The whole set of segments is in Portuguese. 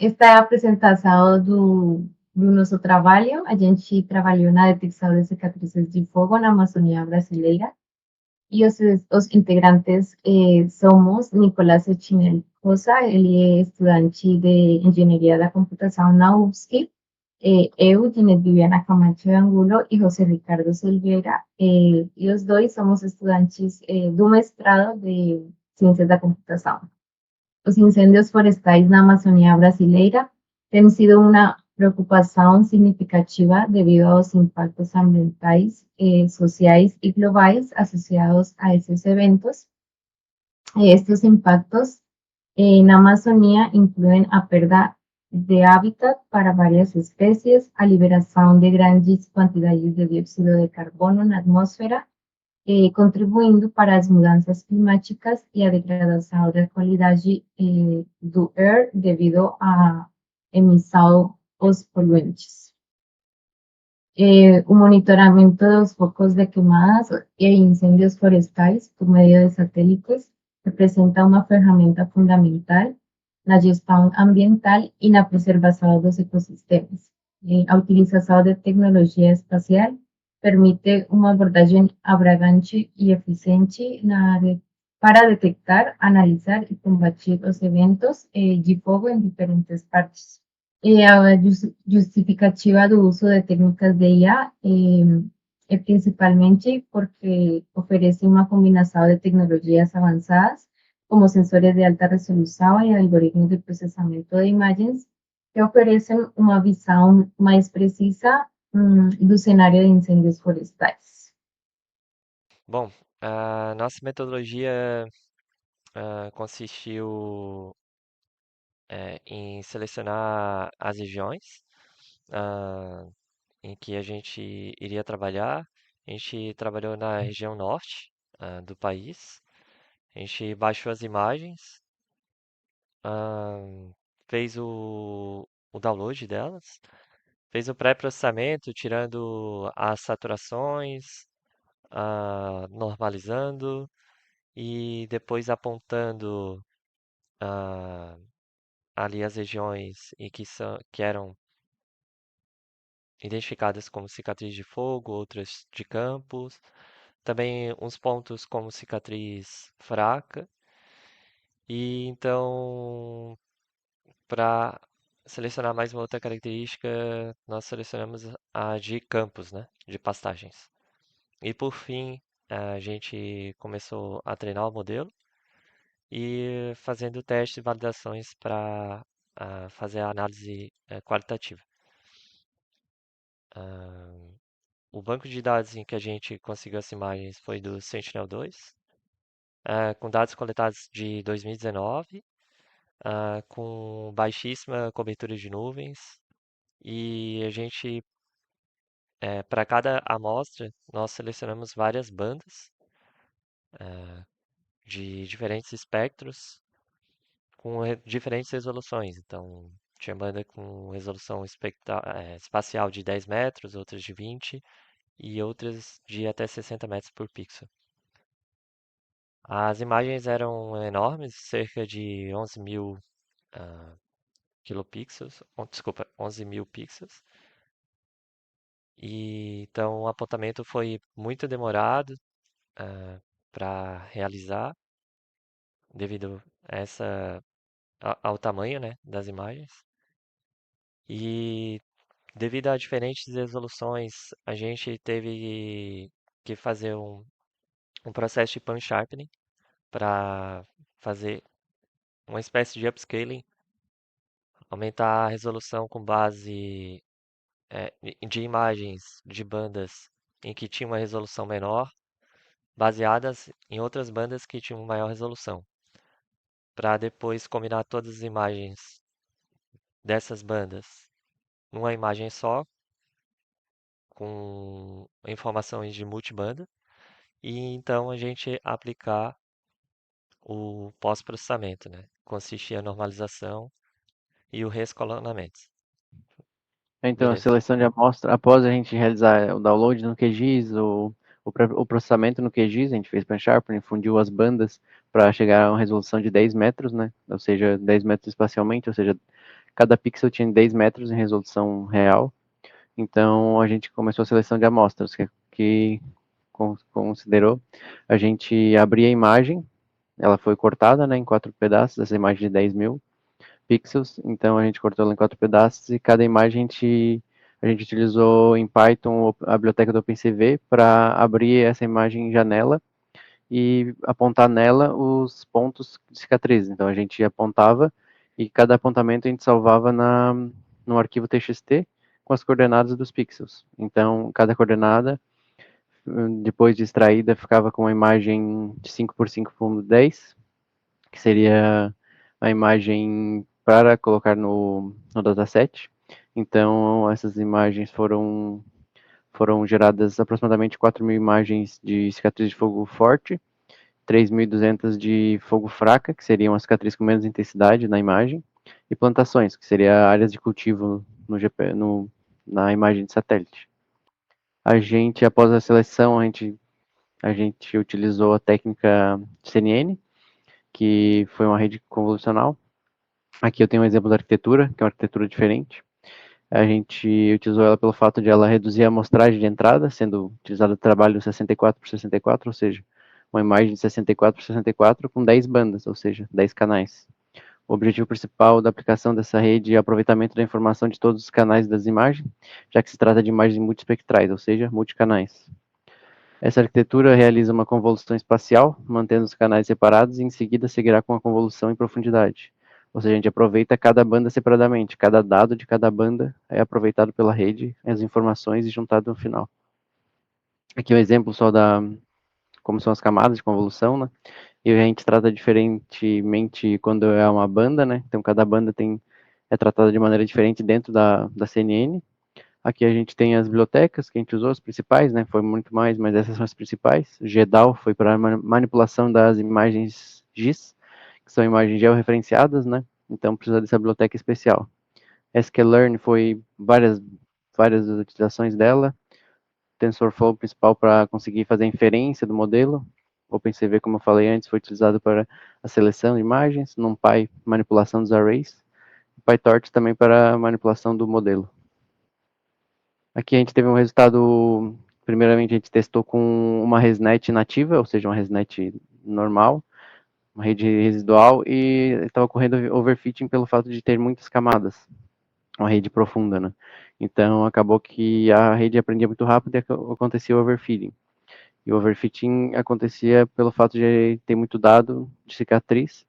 Esta é a apresentação do nosso trabalho. A gente trabalhou na detecção de cicatrizes de fogo na Amazônia brasileira. E os integrantes somos Nicolás Echinel Rosa, ele é estudante de Engenharia da Computação na UFSC, eu, Ginette Viviana Camacho Angulo e José Ricardo Silveira, e os dois somos estudantes do mestrado de Ciências da Computação. Os incêndios florestais na Amazônia brasileira têm sido uma preocupação significativa devido aos impactos ambientais, sociais e globais associados a esses eventos. Estes impactos na Amazônia incluem a perda de hábitat para várias espécies, a liberação de grandes quantidades de dióxido de carbono na atmosfera, contribuindo para as mudanças climáticas e a degradação da qualidade do ar devido à emissão dos poluentes. O monitoramento dos focos de queimadas e incêndios florestais por meio de satélites representa uma ferramenta fundamental na gestão ambiental e na preservação dos ecossistemas. A utilização de tecnologia espacial permite uma abordagem abrangente e eficiente para detectar, analisar e combater os eventos de fogo em diferentes partes. A justificativa do uso de técnicas de IA é principalmente porque oferece uma combinação de tecnologias avançadas, como sensores de alta resolução e algoritmos de processamento de imagens, que oferecem uma visão mais precisa do cenário de incêndios florestais. Bom, a nossa metodologia consistiu em selecionar as regiões ah, em que a gente iria trabalhar. A gente trabalhou na região norte do país. A gente baixou as imagens, ah, fez o download delas, fez o pré-processamento, tirando as saturações, normalizando e depois apontando ah, ali as regiões em que eram identificadas como cicatriz de fogo, outras de campos, também uns pontos como cicatriz fraca. E então, para selecionar mais uma outra característica, nós selecionamos a de campos, né, de pastagens. E por fim, a gente começou a treinar o modelo e fazendo testes e validações para fazer a análise qualitativa. Ah, o banco de dados em que a gente conseguiu as imagens foi do Sentinel-2, com dados coletados de 2019, com baixíssima cobertura de nuvens, e a gente, para cada amostra, nós selecionamos várias bandas de diferentes espectros com diferentes resoluções. Então, tinha banda com resolução espacial de 10 metros, outras de 20 e outras de até 60 metros por pixel. As imagens eram enormes, cerca de 11.000 kilopixels, desculpa, 11.000 pixels. E então o apontamento foi muito demorado para realizar, devido ao tamanho, né, das imagens. E devido a diferentes resoluções, a gente teve que fazer um processo de pan sharpening para fazer uma espécie de upscaling, aumentar a resolução com base de imagens de bandas em que tinha uma resolução menor, baseadas em outras bandas que tinham maior resolução, para depois combinar todas as imagens dessas bandas numa imagem só, com informações de multibanda, e então a gente aplicar o pós-processamento, né? Consiste em a normalização e o rescalonamento. Então, a Beleza. seleção de amostra, após a gente realizar o download no QGIS, o processamento no QGIS, a gente fez pan-sharpening, fundiu as bandas para chegar a uma resolução de 10 metros, né? Ou seja, 10 metros espacialmente, ou seja, cada pixel tinha 10 metros em resolução real. Então a gente começou a seleção de amostras, que considerou, a gente abria a imagem, ela foi cortada, né, em 4 pedaços, essa imagem de 10.000 pixels, então a gente cortou ela em 4 pedaços e cada imagem a gente utilizou em Python a biblioteca do OpenCV para abrir essa imagem em janela e apontar nela os pontos de cicatriz. Então a gente apontava e cada apontamento a gente salvava no arquivo TXT com as coordenadas dos pixels. Então cada coordenada, depois de extraída, ficava com uma imagem de 5 por 5 por 10, que seria a imagem para colocar no dataset. Então essas imagens foram geradas aproximadamente 4.000 imagens de cicatriz de fogo forte, 3.200 de fogo fraca, que seriam as cicatrizes com menos intensidade na imagem, e plantações, que seria áreas de cultivo na imagem de satélite. A gente, após a seleção, a gente utilizou a técnica CNN, que foi uma rede convolucional. Aqui eu tenho um exemplo da arquitetura, que é uma arquitetura diferente. A gente utilizou ela pelo fato de ela reduzir a amostragem de entrada, sendo utilizado o trabalho 64 por 64, ou seja, uma imagem de 64 por 64 com 10 bandas, ou seja, 10 canais. O objetivo principal da aplicação dessa rede é o aproveitamento da informação de todos os canais das imagens, já que se trata de imagens multispectrais, ou seja, multicanais. Essa arquitetura realiza uma convolução espacial, mantendo os canais separados, e em seguida seguirá com a convolução em profundidade. Ou seja, a gente aproveita cada banda separadamente, cada dado de cada banda é aproveitado pela rede, as informações e juntado no final. Aqui um exemplo só como são as camadas de convolução, né? E a gente trata diferentemente quando é uma banda, né? Então cada banda é tratada de maneira diferente dentro da CNN. Aqui a gente tem as bibliotecas que a gente usou, as principais, né? Foi muito mais, mas essas são as principais. GEDAL foi para a manipulação das imagens GIS, que são imagens georreferenciadas, né? Então precisa dessa biblioteca especial. sklearn foi várias utilizações dela. TensorFlow principal para conseguir fazer a inferência do modelo. OpenCV, como eu falei antes, foi utilizado para a seleção de imagens. NumPy, manipulação dos arrays. PyTorch também para manipulação do modelo. Aqui a gente teve um resultado, primeiramente a gente testou com uma ResNet nativa, ou seja, uma ResNet normal, uma rede residual, e estava ocorrendo overfitting pelo fato de ter muitas camadas, uma rede profunda, né? Então acabou que a rede aprendia muito rápido e acontecia o overfitting. E o overfitting acontecia pelo fato de ter muito dado de cicatriz,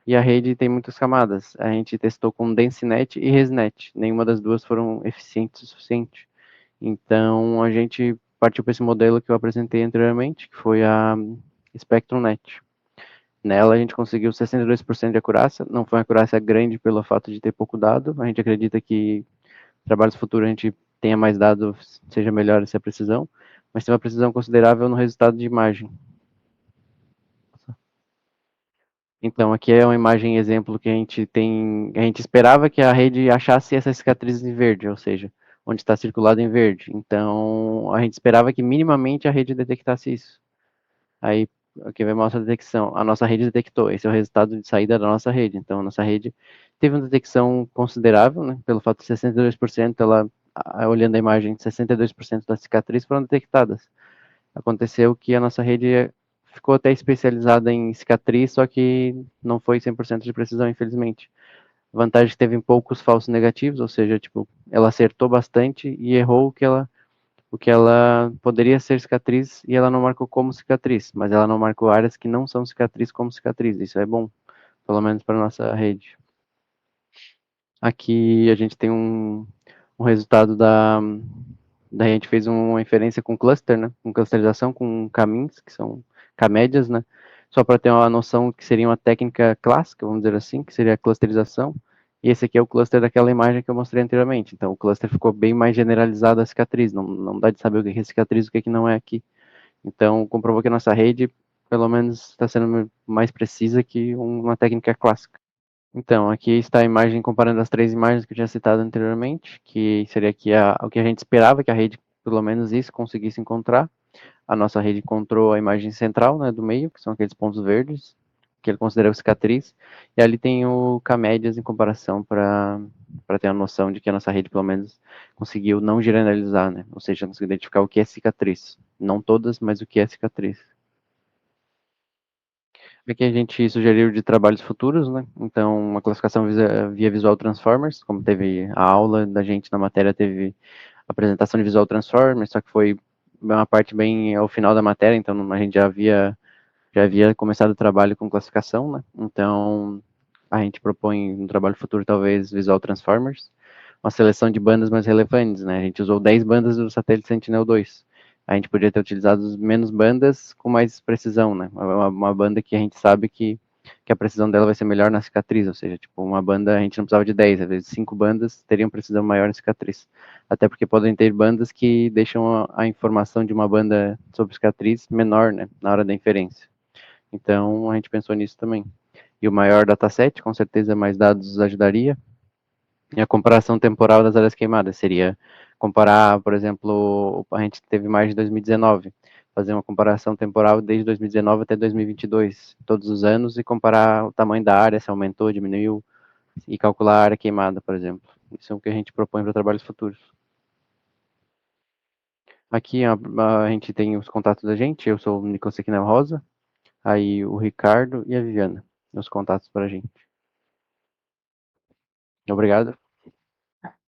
e a rede tem muitas camadas. A gente testou com DenseNet e ResNet, nenhuma das duas foram eficientes o suficiente. Então, a gente partiu para esse modelo que eu apresentei anteriormente, que foi a SpectrumNet. Nela, a gente conseguiu 62% de acurácia. Não foi uma acurácia grande pelo fato de ter pouco dado. A gente acredita que em trabalhos futuros a gente tenha mais dados, seja melhor essa precisão. Mas tem uma precisão considerável no resultado de imagem. Então, aqui é uma imagem exemplo que a gente esperava que a rede achasse essas cicatrizes em verde, ou seja, onde está circulado em verde. Então, a gente esperava que minimamente a rede detectasse isso. Aí, aqui vai mostrar a detecção. A nossa rede detectou. Esse é o resultado de saída da nossa rede. Então, a nossa rede teve uma detecção considerável, né? Pelo fato de 62%, olhando a imagem, 62% das cicatrizes foram detectadas. Aconteceu que a nossa rede ficou até especializada em cicatriz, só que não foi 100% de precisão, infelizmente. A vantagem é que teve poucos falsos negativos, ou seja, tipo, ela acertou bastante e errou o que ela poderia ser cicatriz e ela não marcou como cicatriz, mas ela não marcou áreas que não são cicatriz como cicatriz. Isso é bom, pelo menos para nossa rede. Aqui a gente tem um resultado daí a gente fez uma inferência com cluster, né? Com clusterização, com caminhos, que são camédias, né? Só para ter uma noção que seria uma técnica clássica, vamos dizer assim, que seria a clusterização. E esse aqui é o cluster daquela imagem que eu mostrei anteriormente. Então o cluster ficou bem mais generalizado a cicatriz. Não dá de saber o que é cicatriz e o que não é aqui. Então comprovou que a nossa rede, pelo menos, está sendo mais precisa que uma técnica clássica. Então, aqui está a imagem comparando as 3 imagens que eu tinha citado anteriormente, que seria aqui o que a gente esperava que a rede, pelo menos isso, conseguisse encontrar. A nossa rede encontrou a imagem central, né, do meio, que são aqueles pontos verdes, que ele considera cicatriz, e ali tem o K-médias em comparação para ter uma noção de que a nossa rede, pelo menos, conseguiu não generalizar, né? Ou seja, conseguiu identificar o que é cicatriz. Não todas, mas o que é cicatriz. Aqui a gente sugeriu de trabalhos futuros, né? Então, uma classificação via Visual Transformers, como teve a aula da gente na matéria, teve apresentação de Visual Transformers, só que foi uma parte bem ao final da matéria, então a gente já havia começado o trabalho com classificação, né? Então, a gente propõe no trabalho futuro, talvez, Visual Transformers, uma seleção de bandas mais relevantes, né? A gente usou 10 bandas do satélite Sentinel-2. A gente podia ter utilizado menos bandas com mais precisão, né? Uma banda que a gente sabe que a precisão dela vai ser melhor na cicatriz, ou seja, tipo, uma banda a gente não precisava de 10, às vezes 5 bandas teriam precisão maior na cicatriz. Até porque podem ter bandas que deixam a informação de uma banda sobre cicatriz menor, né? Na hora da inferência. Então, a gente pensou nisso também. E o maior dataset, com certeza mais dados ajudaria. E a comparação temporal das áreas queimadas seria comparar, por exemplo, a gente teve mais de 2019, fazer uma comparação temporal desde 2019 até 2022, todos os anos, e comparar o tamanho da área, se aumentou, diminuiu, e calcular a área queimada, por exemplo. Isso é o que a gente propõe para trabalhos futuros. Aqui a gente tem os contatos da gente, eu sou o Nicolas Sequinel Rosa, aí o Ricardo e a Viviana, os contatos para a gente. Obrigado.